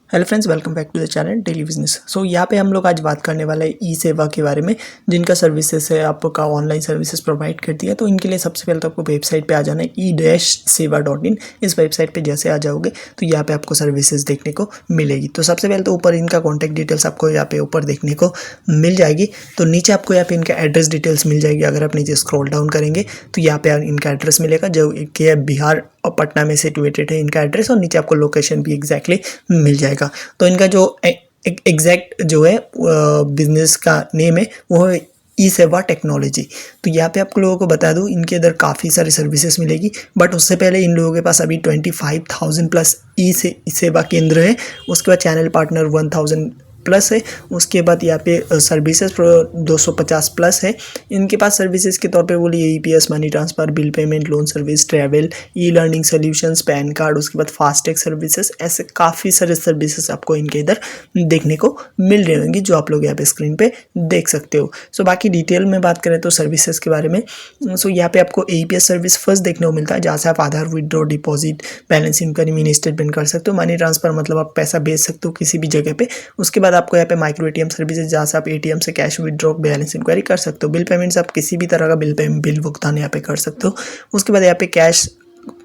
Hello friends, welcome back to the channel daily business. So यहाँ पे हम लोग आज बात करने वाले हैं ई सेवा के बारे में, जिनका सर्विसेज है आपका ऑनलाइन सर्विसेज प्रोवाइड करती है। तो इनके लिए सबसे पहले तो आपको वेबसाइट पे आ जाना है e-seva.in। इस वेबसाइट पे जैसे आ जाओगे तो यहाँ पे आपको सर्विसेज देखने को मिलेगी। तो सबसे पहले तो ऊपर इनका कॉन्टैक्ट डिटेल्स आपको यहाँ पे ऊपर देखने को मिल जाएगी। तो नीचे आपको यहाँ पे इनका एड्रेस डिटेल्स मिल जाएगी। अगर आप नीचे स्क्रॉल डाउन करेंगे तो यहाँ पे इनका एड्रेस मिलेगा, जो कि बिहार और पटना में सिचुएटेड है इनका एड्रेस, और नीचे आपको लोकेशन भी एग्जैक्टली मिल जाएगा। तो इनका जो एग्जैक्ट जो है बिजनेस का नेम है वो है ई सेवा टेक्नोलॉजी। तो यहाँ पे आप लोगों को बता दूँ, इनके अंदर काफ़ी सारी सर्विसेज मिलेगी, बट उससे पहले इन लोगों के पास अभी 25,000 प्लस ई सेवा केंद्र है। उसके बाद चैनल पार्टनर 1,000 प्लस है। उसके बाद यहाँ पे सर्विसेज 250 प्लस है। इनके पास सर्विसेज के तौर पे बोलिए EPS, money transfer, bill payment, loan service, travel, e learning solutions, pan card, उसके बाद फास्टैग सर्विसेज, ऐसे काफ़ी सारे सर्विसेज आपको इनके इधर देखने को मिल रही होंगी, जो आप लोग यहाँ पे स्क्रीन पे देख सकते हो। सो बाकी डिटेल में बात करें तो सर्विसेज के बारे में, सो यहाँ पे आपको ईपीएस सर्विस फर्स्ट देखने को मिलता है, जहाँ से आप Aadhaar, withdraw, deposit, balance income, mini statement कर सकते हो। मनी ट्रांसफ़र मतलब आप पैसा भेज सकते हो किसी भी जगह पे। उसके बाद आपको यहाँ पे माइक्रो एटीएम सर्विसेज, जहाँ से आप एटीएम से कैश विड्रॉ, बैलेंस इंक्वायरी कर सकते हो। बिल पेमेंट्स आप किसी भी तरह का बिल भुगतान यहाँ पे कर सकते हो। उसके बाद यहाँ पे कैश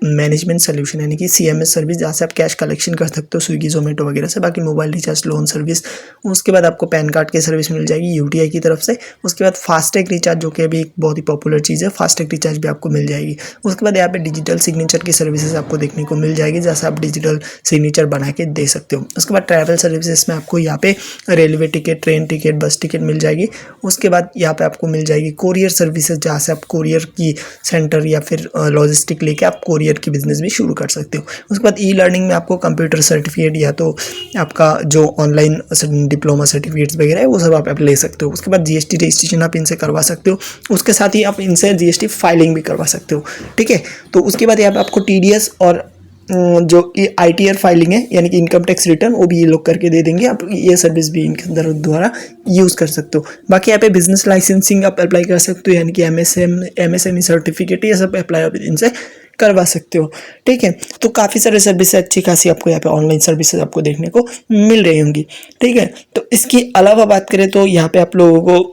मैनेजमेंट सोल्यूशन यानी कि सीएमएस सर्विस, जहाँ से आप कैश कलेक्शन कर सकते हो स्विगी, जोमेटो वगैरह से। बाकी मोबाइल रिचार्ज, लोन सर्विस। उसके बाद आपको पैन कार्ड की सर्विस मिल जाएगी यूटीआई की तरफ से। उसके बाद फास्टैग रिचार्ज, जो कि अभी एक बहुत ही पॉपुलर चीज़ है, फास्टैग रिचार्ज भी आपको मिल जाएगी। उसके बाद यहाँ पे डिजिटल सिग्नेचर की सर्विसेज आपको देखने को मिल जाएगी, जैसे आप डिजिटल सिग्नेचर बना के दे सकते हो। उसके बाद ट्रैवल सर्विसेज में आपको यहाँ पे railway ticket, train ticket, bus ticket मिल जाएगी। उसके बाद यहाँ पे आपको मिल जाएगी कोरियर सर्विसेज, जहाँ से आप कोरियर की सेंटर या फिर लॉजिस्टिक लेके आप कोरियर की बिजनेस भी शुरू कर सकते हो। उसके बाद ई लर्निंग में आपको कंप्यूटर सर्टिफिकेट या तो आपका जो ऑनलाइन डिप्लोमा सर्टिफिकेट्स वगैरह है वो सब आप ले सकते हो। उसके बाद जीएसटी रजिस्ट्रेशन आप इनसे करवा सकते हो। उसके साथ ही आप इनसे जीएसटी फाइलिंग भी करवा सकते हो, ठीक है। तो उसके बाद यहाँ पे आपको टीडीएस और जो आईटीआर फाइलिंग है यानी कि इनकम टैक्स रिटर्न, वो भी ये लोग करके दे देंगे। आप ये सर्विस भी इनके अंदर द्वारा यूज़ कर सकते हो। बाकी यहाँ पे बिजनेस लाइसेंसिंग आप अप्लाई कर सकते हो, यानी कि एमएसएमई सर्टिफिकेट, ये सब अप्लाई आप इनसे करवा सकते हो, ठीक है। तो काफ़ी सारे सर्विस अच्छी खासी आपको यहाँ पे ऑनलाइन सर्विसेज आपको देखने को मिल रही होंगी, ठीक है। तो इसके अलावा बात करें तो यहाँ पे आप लोगों को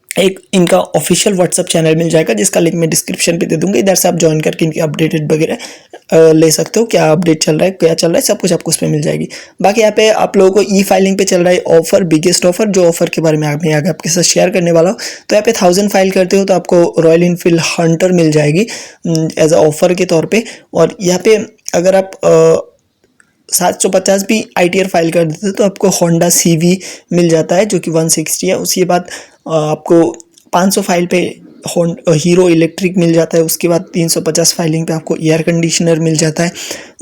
एक इनका ऑफिशियल व्हाट्सअप चैनल मिल जाएगा, जिसका लिंक मैं डिस्क्रिप्शन पे दे दूंगा। इधर से आप ज्वाइन करके इनकी अपडेटेड वगैरह ले सकते हो, क्या अपडेट चल रहा है, क्या चल रहा है, सब कुछ आपको उस पर मिल जाएगी। बाकी यहाँ पे आप लोगों को ई फाइलिंग पे चल रहा है ऑफर, बिगेस्ट ऑफर, जो ऑफर के बारे में मैं आगे आपके साथ शेयर करने वाला हूँ। तो यहाँ पे 1000 फाइल करते हो तो आपको रॉयल इनफील्ड हंटर मिल जाएगी एज अ ऑफर के तौर पर। और यहाँ पे अगर आप 750 भी आईटीआर फाइल कर देते तो आपको होंडा सीवी मिल जाता है, जो कि 160 है। उसके बाद आपको 500 फाइल पे हीरो इलेक्ट्रिक मिल जाता है। उसके बाद 350 फाइलिंग पे आपको एयर कंडीशनर मिल जाता है।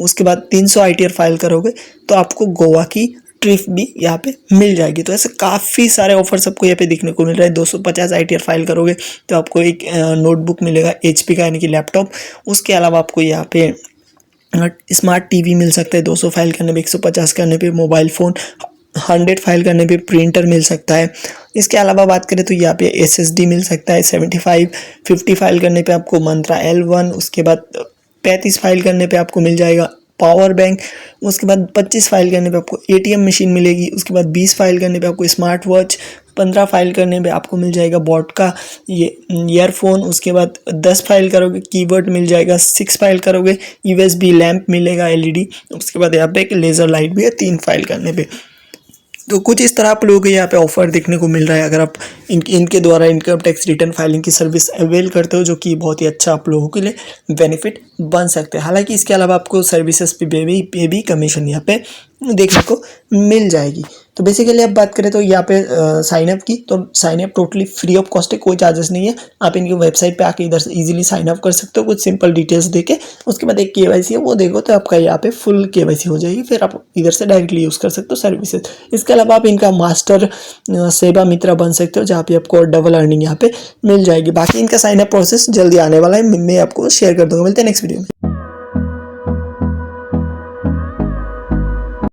उसके बाद 300 आईटीआर फाइल करोगे तो आपको गोवा की ट्रिप भी यहाँ पे मिल जाएगी। तो ऐसे काफ़ी सारे ऑफर्स आपको यहाँ पे देखने को मिल रहा है। 250 आईटीआर फाइल करोगे तो आपको एक नोटबुक मिलेगा एचपी का, यानी कि लैपटॉप। उसके अलावा आपको यहाँ पे स्मार्ट टीवी मिल सकता है 200 फाइल करने पे, 150 करने पे मोबाइल फ़ोन, 100 फाइल करने पे प्रिंटर मिल सकता है। इसके अलावा बात करें तो यहाँ पे एसएसडी मिल सकता है 75, 50 फाइल करने पे आपको मंत्रा L1। उसके बाद 35 फाइल करने पे आपको मिल जाएगा पावर बैंक। उसके बाद 25 फाइल करने पे आपको एटीएम मशीन मिलेगी। उसके बाद 20 फाइल करने पे आपको स्मार्ट वॉच, 15 फाइल करने पे आपको मिल जाएगा बॉट का ये ईयरफोन। उसके बाद 10 फाइल करोगे कीबोर्ड मिल जाएगा। 6 फाइल करोगे यूएसबी लैंप मिलेगा एलईडी। उसके बाद यहाँ पे एक लेज़र लाइट भी है 3 फाइल करने पे। तो कुछ इस तरह आप लोगों को यहाँ पे ऑफर देखने को मिल रहा है, अगर आप इनके द्वारा इनकम टैक्स रिटर्न फाइलिंग की सर्विस अवेल करते हो, जो कि बहुत ही अच्छा आप लोगों के लिए बेनिफिट बन सकते हैं। हालांकि इसके अलावा आपको सर्विसेज पे भी कमीशन यहाँ पे देखने को मिल जाएगी। तो बेसिकली अब बात करें तो यहाँ पे साइन अप की, तो sign up totally free of cost है, कोई चार्जेस नहीं है। आप इनकी वेबसाइट पे आके इधर से इजीली साइन अप कर सकते हो, कुछ सिंपल डिटेल्स देके। उसके बाद एक केवाईसी है वो देखो तो आपका यहाँ पे फुल केवाईसी हो जाएगी, फिर आप इधर से डायरेक्टली यूज़ कर सकते हो सर्विसेज। इसके अलावा आप इनका मास्टर सेवा मित्रा बन सकते हो, जहाँ पे आपको डबल अर्निंग यहाँ पे मिल जाएगी। बाकी इनका साइन अप प्रोसेस जल्दी आने वाला है, मैं आपको शेयर कर दूँगा। मिलते हैं नेक्स्ट वीडियो में।